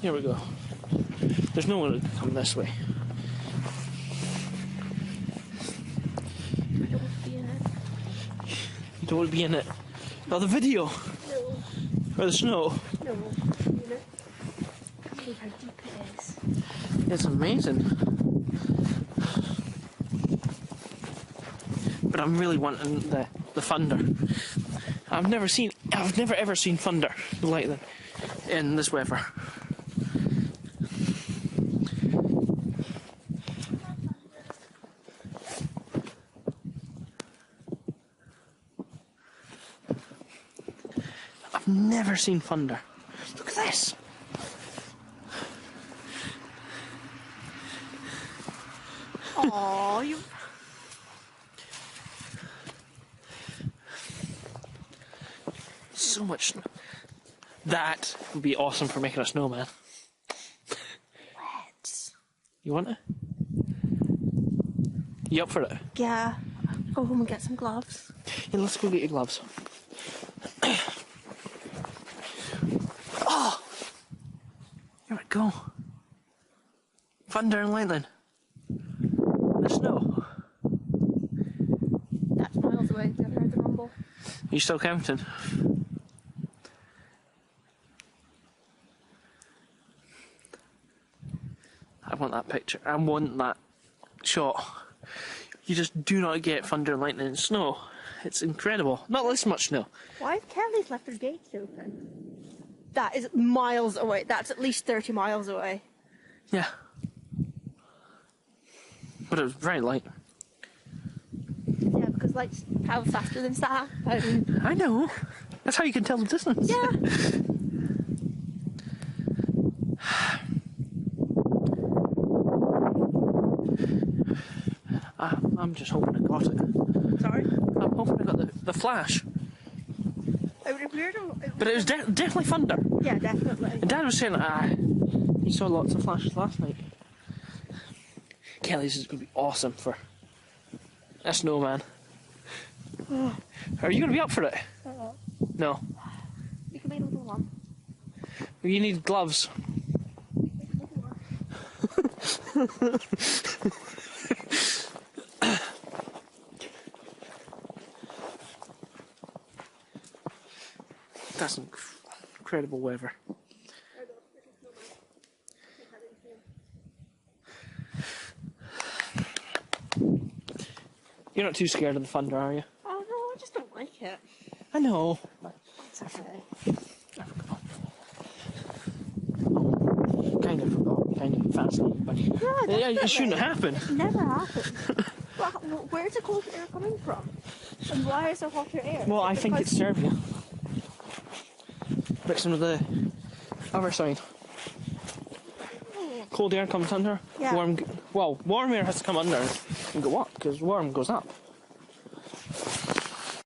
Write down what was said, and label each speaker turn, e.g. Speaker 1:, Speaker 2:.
Speaker 1: Here we go. There's no one to come this way.
Speaker 2: I don't want to be in it.
Speaker 1: You don't want to be in it. Oh, the video!
Speaker 2: No.
Speaker 1: Or the snow.
Speaker 2: No. You know? I can't believe how deep it is.
Speaker 1: It's amazing. But I'm really wanting the thunder. I've never ever seen thunder like that in this weather. I've never seen thunder. Look at this.
Speaker 2: Oh, you.
Speaker 1: So much snow. That would be awesome for making a snowman.
Speaker 2: Let's.
Speaker 1: You want it? You up for it?
Speaker 2: Yeah. Go home and get some gloves.
Speaker 1: Yeah, let's go get your gloves. Oh! Here we go. Thunder and lightning. The snow.
Speaker 2: That's miles away. Have you heard the rumble?
Speaker 1: Are you still counting? I want that picture. I want that shot. You just do not get thunder and lightning and snow. It's incredible. Not this much snow.
Speaker 2: Why have Kelly's left her gates open? That is miles away. That's at least 30 miles away.
Speaker 1: Yeah. But it was very light.
Speaker 2: Yeah, because lights travel faster than sound.
Speaker 1: I know. That's how you can tell the distance.
Speaker 2: Yeah.
Speaker 1: I'm just hoping I got it.
Speaker 2: Sorry?
Speaker 1: I'm hoping I got the flash.
Speaker 2: It would appear to.
Speaker 1: But it was definitely thunder.
Speaker 2: Yeah, definitely.
Speaker 1: And Dad was saying, he saw lots of flashes last night. Kelly's is going to be awesome for a snowman. Are you going to be up for it? No.
Speaker 2: You can make a little one.
Speaker 1: You need gloves. That's incredible weather. You're not too scared of the thunder, are you?
Speaker 2: Oh no, I just don't like it.
Speaker 1: I know.
Speaker 2: It's okay.
Speaker 1: I forgot. Oh, kind of forgot. Kind of fascinating, but
Speaker 2: Yeah,
Speaker 1: it shouldn't happen.
Speaker 2: It never happened. Well, where's the cold air coming from? And why is there hotter air?
Speaker 1: Well, I think it's Serbia. Mixing with the other side. Cold air comes under.
Speaker 2: Yeah.
Speaker 1: Warm air has to come under and go up because warm goes up.